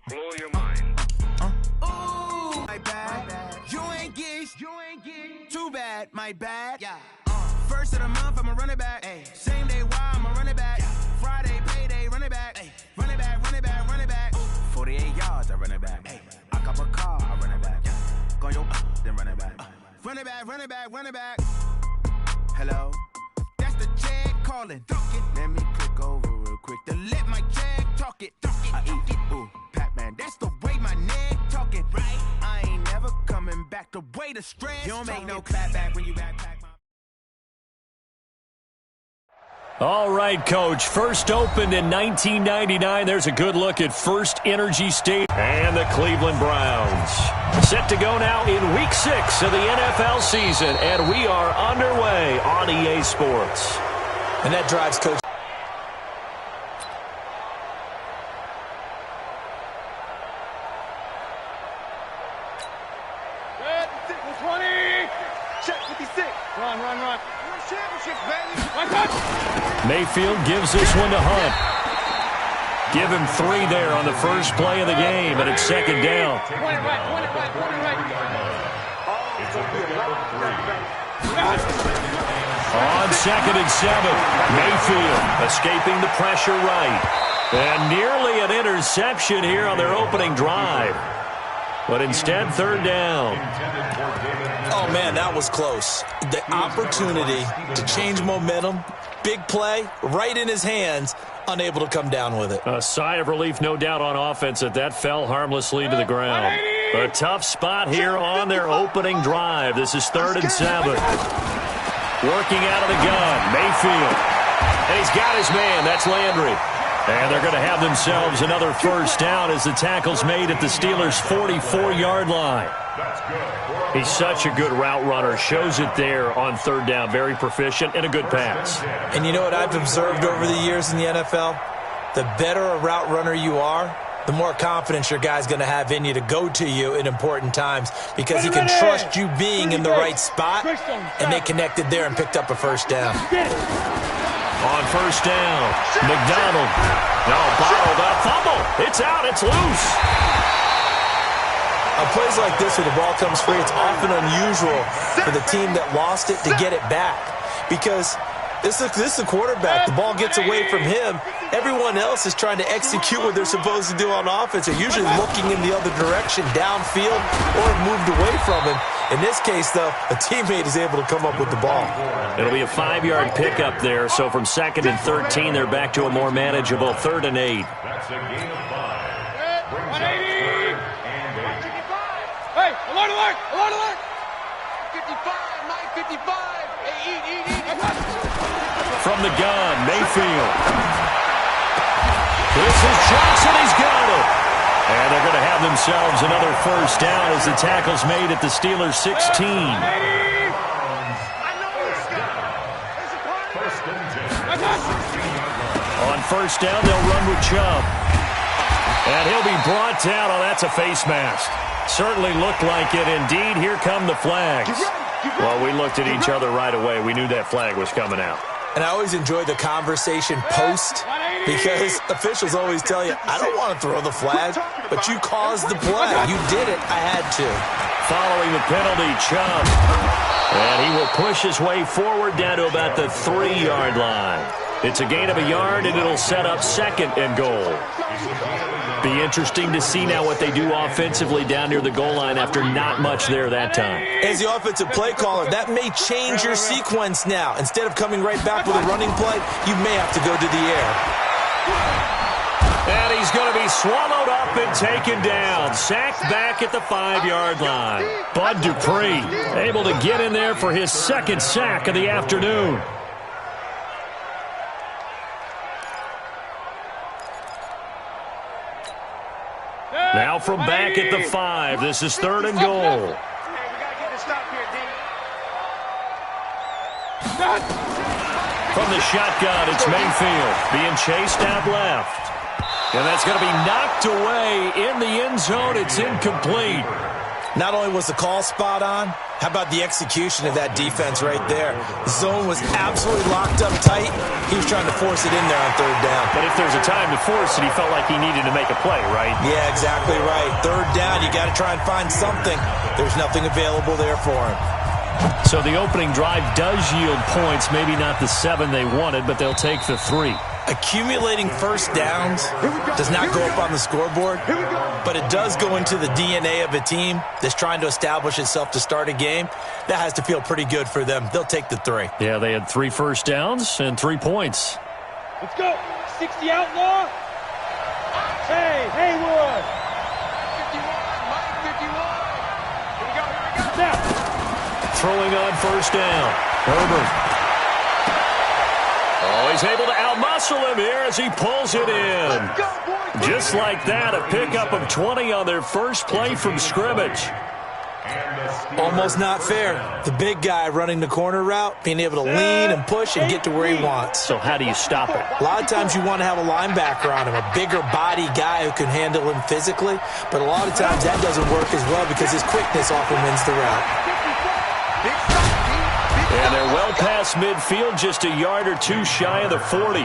blow your mind. Ooh, my bad. You ain't get. Too bad, my bad. Yeah. First of the month, I'ma run it back. Ay. Same day, why I'ma run it back. Friday, payday, run it back. Ay. Run it back, run it back, run it back. 48 yards, I run it back. Ay. I cop a car, I run it back. Go your then run it back. Run it back, run it back, run it back. Hello, that's the jag calling. Let me click over real quick to let my jag talk it. I eat it, ooh, Pac-Man. That's the way my neck talking. Right, I ain't never coming back. The way the stress. You don't make no clap back when you backpack. All right, Coach. First opened in 1999. There's a good look at First Energy Stadium and the Cleveland Browns. Set to go now in Week 6 of the NFL season, and we are underway on EA Sports. And that drives Coach. Red, 20. Check 56. Run. Championship, baby. One touch. Mayfield gives this one to Hunt. Give him 3 there on the first play of the game, and it's second down. Point it right. On 2nd and 7, Mayfield escaping the pressure right. And nearly an interception here on their opening drive. But instead, 3rd down. Oh, man, that was close. The opportunity to change momentum, big play, right in his hands, unable to come down with it. A sigh of relief, no doubt, on offense that fell harmlessly to the ground. A tough spot here on their opening drive. This is 3rd and 7. Working out of the gun, Mayfield. And he's got his man. That's Landry. And they're going to have themselves another first down as the tackle's made at the Steelers' 44-yard line. He's such a good route runner. Shows it there on 3rd down. Very proficient and a good pass. And you know what I've observed over the years in the NFL? The better a route runner you are, the more confidence your guy's going to have in you to go to you in important times because he can trust you being in the right spot, and they connected there and picked up a first down. On first down, McDonald. No, bottled up. Fumble. It's out. It's loose. On plays like this where the ball comes free, it's often unusual for the team that lost it to get it back because this is the quarterback. The ball gets away from him. Everyone else is trying to execute what they're supposed to do on offense. They're usually looking in the other direction, downfield, or moved away from him. In this case, though, a teammate is able to come up with the ball. It'll be a 5-yard pickup there, so from 2nd and 13, they're back to a more manageable 3rd and 8. That's a gain of 5. 180. Hey, alert. 55, 955. Hey, eat. From the gun, Mayfield. This is Johnson. He's got it. And they're going to have themselves another first down as the tackle's made at the Steelers' 16. On first down, they'll run with Chubb. And he'll be brought down. Oh, that's a face mask. Certainly looked like it. Indeed, here come the flags. Well, we looked at each other right away. We knew that flag was coming out. And I always enjoy the conversation post because officials always tell you, I don't want to throw the flag, but you caused the play. You did it. I had to. Following the penalty, Chubb. And he will push his way forward down to about the 3-yard line. It's a gain of a yard, and it'll set up 2nd and goal. Be interesting to see now what they do offensively down near the goal line after not much there that time. As the offensive play caller, that may change your sequence now. Instead of coming right back with a running play, you may have to go to the air. And he's going to be swallowed up and taken down. Sacked back at the 5-yard line. Bud Dupree able to get in there for his 2nd sack of the afternoon. Now from back at the 5, this is 3rd and goal. From the shotgun, it's Mayfield being chased out left. And that's going to be knocked away in the end zone. It's incomplete. Not only was the call spot on, how about the execution of that defense right there? The zone was absolutely locked up tight. He was trying to force it in there on third down. But if there's a time to force it, he felt like he needed to make a play, right? Yeah, exactly right. Third down, you got to try and find something. There's nothing available there for him. So the opening drive does yield points, maybe not the 7 they wanted, but they'll take the 3. Accumulating first downs does not go up on the scoreboard, but it does go into the DNA of a team that's trying to establish itself to start a game. That has to feel pretty good for them. They'll take the 3. Yeah, they had 3 first downs and 3 points. Let's go. 60 outlaw. Hey, Haywood. 51, Mike 51. Here we go. Now. Throwing on first down. Herbert. Oh, he's able to outmuscle him here as he pulls it in. Just like that, a pickup of 20 on their first play from scrimmage. Almost not fair. The big guy running the corner route, being able to lean and push and get to where he wants. So how do you stop it? A lot of times you want to have a linebacker on him, a bigger body guy who can handle him physically, but a lot of times that doesn't work as well because his quickness often wins the route. And they're well past midfield, just a yard or 2 shy of the 40.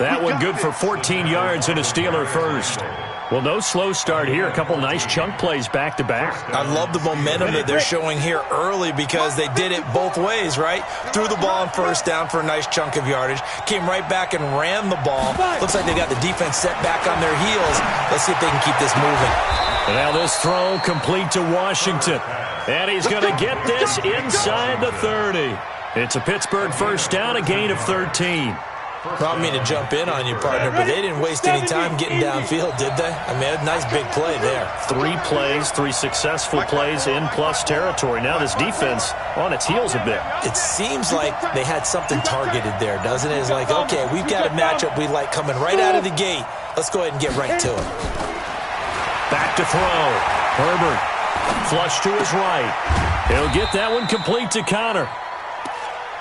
That one good for 14 yards and a Steeler first. Well, no slow start here. A couple nice chunk plays back-to-back. I love the momentum that they're showing here early because they did it both ways, right? Threw the ball on first down for a nice chunk of yardage. Came right back and ran the ball. Looks like they got the defense set back on their heels. Let's see if they can keep this moving. And now this throw complete to Washington. And he's going to get this inside the 30. It's a Pittsburgh first down, a gain of 13. I don't mean to jump in on you, partner, but they didn't waste any time getting downfield, did they? I mean, a nice big play there. 3 plays, 3 successful plays in plus territory. Now this defense on its heels a bit. It seems like they had something targeted there, doesn't it? It's like, okay, we've got a matchup we like coming right out of the gate. Let's go ahead and get right to it. Back to throw. Herbert. Flush to his right. He'll get that one complete to Connor.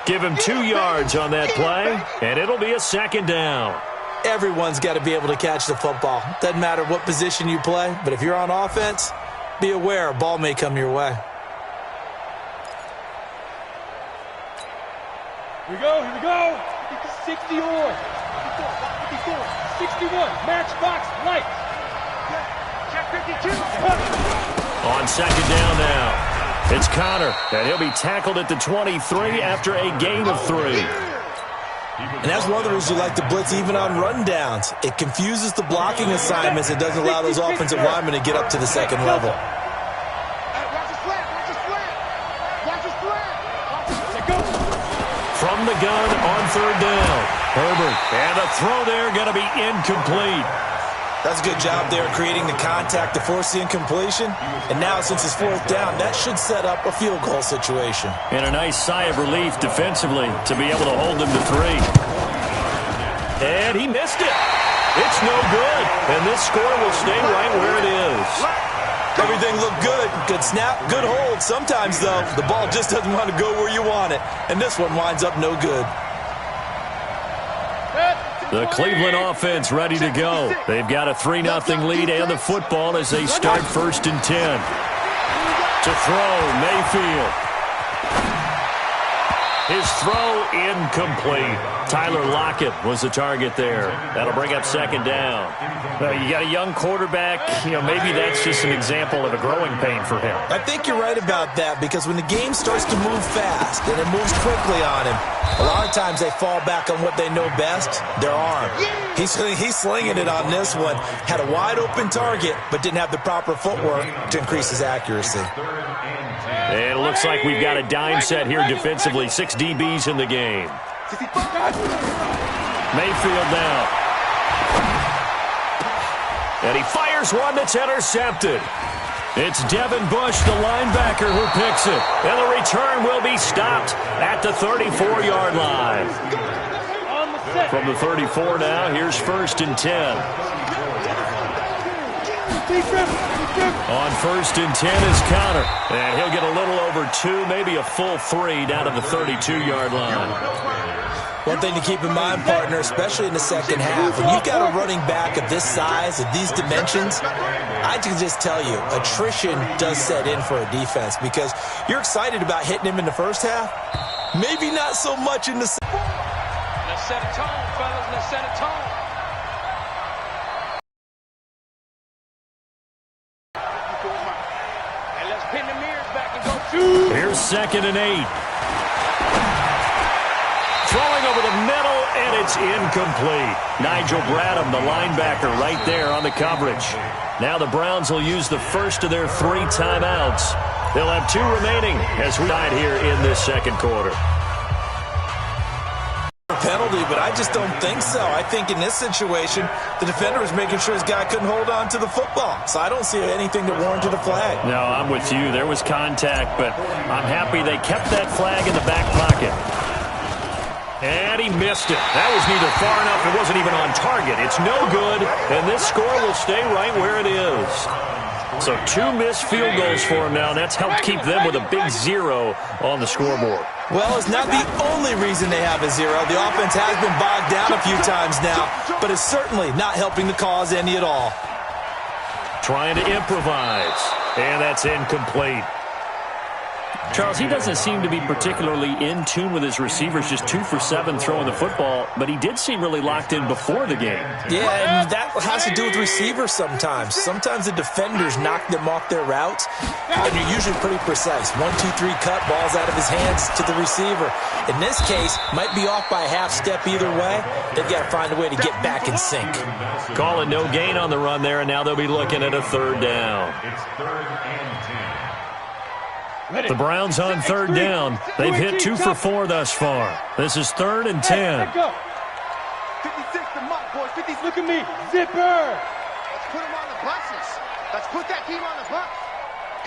Give him 2 yards on that play, and it'll be a second down. Everyone's got to be able to catch the football. Doesn't matter what position you play, but if you're on offense, be aware a ball may come your way. Here we go. 60 or 54, 61, matchbox, lights. Check 52. On second down now. It's Connor, and he'll be tackled at the 23 after a gain of 3. And that's one of the reasons you like to blitz even on rundowns. It confuses the blocking assignments. It doesn't allow those offensive linemen to get up to the second level. From the gun on third down. Herbert, and the throw there going to be incomplete. That's a good job there creating the contact to force the incompletion. And now, since it's fourth down, that should set up a field goal situation. And a nice sigh of relief defensively to be able to hold them to 3. And he missed it. It's no good. And this score will stay right where it is. Everything looked good. Good snap, good hold. Sometimes, though, the ball just doesn't want to go where you want it. And this one winds up no good. The Cleveland offense ready to go. They've got a 3-0 lead and the football as they start 1st and 10. To throw, Mayfield. His throw incomplete. Tyler Lockett was the target there. That'll bring up second down. You got a young quarterback. Maybe that's just an example of a growing pain for him. I think you're right about that because when the game starts to move fast and it moves quickly on him, a lot of times they fall back on what they know best, their arm. He's slinging it on this one. Had a wide open target, but didn't have the proper footwork to increase his accuracy. And it looks like we've got a dime set here defensively. 6 DBs in the game. Mayfield now. And he fires one that's intercepted. It's Devin Bush, the linebacker, who picks it. And the return will be stopped at the 34-yard line. From the 34 now, here's 1st and 10. On 1st and 10 is Connor. And he'll get a little over 2, maybe a full 3 down to the 32-yard line. One thing to keep in mind, partner, especially in the second half, when you've got a running back of this size, of these dimensions, I can just tell you, attrition does set in for a defense because you're excited about hitting him in the first half. Maybe not so much in the second. Let's set a tone, fellas. Let's set a tone. And let's pin the mirrors back and go shoot. Here's 2nd and 8. Throwing over the middle, and it's incomplete. Nigel Bradham, the linebacker, right there on the coverage. Now the Browns will use the first of their 3 timeouts. They'll have 2 remaining as we died here in this second quarter. Penalty, but I just don't think so. I think in this situation, the defender was making sure his guy couldn't hold on to the football. So I don't see anything that warranted a flag. No, I'm with you. There was contact, but I'm happy they kept that flag in the back pocket. And he missed it. That was neither far enough. It wasn't even on target. It's no good, and this score will stay right where it is. So 2 missed field goals for him now, and that's helped keep them with a big 0 on the scoreboard. Well, it's not the only reason they have a 0. The offense has been bogged down a few times now, but it's certainly not helping the cause any at all. Trying to improvise, and that's incomplete. Charles, he doesn't seem to be particularly in tune with his receivers, just 2 for 7 throwing the football, but he did seem really locked in before the game. Yeah, and that has to do with receivers sometimes. Sometimes the defenders knock them off their routes, and you're usually pretty precise. 1, 2, 3 cut, balls out of his hands to the receiver. In this case, might be off by a half step either way. They've got to find a way to get back in sync. Calling no gain on the run there, and now they'll be looking at a 3rd down. It's 3rd and 10. The Browns on 3rd down. They've hit 2 for 4 thus far. This is 3rd and 10. Let go. 56 to Mike, boys. 50s, look at me. Zipper. Let's put him on the buses. Let's put that team on the bus.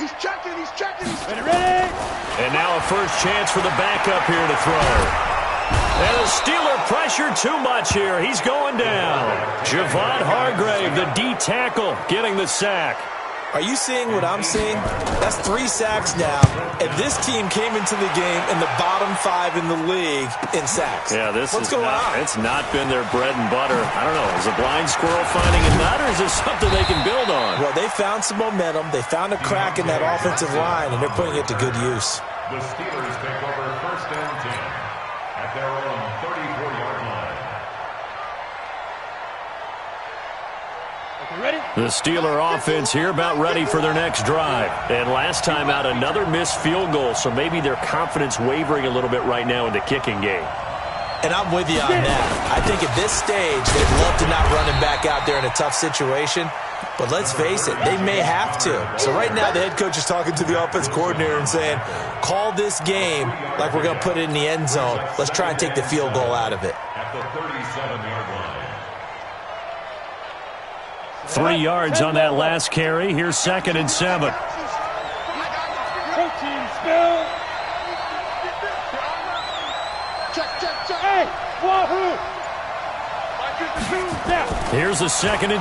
He's checking, he's checking. Ready? And now a first chance for the backup here to throw. And the Steeler pressure too much here. He's going down. Javon Hargrave, the D tackle, getting the sack. Are you seeing what I'm seeing? That's 3 sacks now, and this team came into the game in the bottom 5 in the league in sacks. Yeah, what's going on? It's not been their bread and butter. I don't know. Is a blind squirrel finding a nut, or is this something they can build on? Well, they found some momentum. They found a crack in that offensive line, and they're putting it to good use. The Steelers take over 1st and 10 at their own 34-yard line. Ready? The Steeler offense here about ready for their next drive. And last time out, another missed field goal, so maybe their confidence wavering a little bit right now in the kicking game. And I'm with you on that. I think at this stage, they'd love to not run him back out there in a tough situation. But let's face it, they may have to. So right now, the head coach is talking to the offense coordinator and saying, call this game like we're going to put it in the end zone. Let's try and take the field goal out of it. At the 37-yard line. 3 yards on that last carry. Here's 2nd and 7. Protein spill. Check. Hey, wahoo. Here's the 2nd and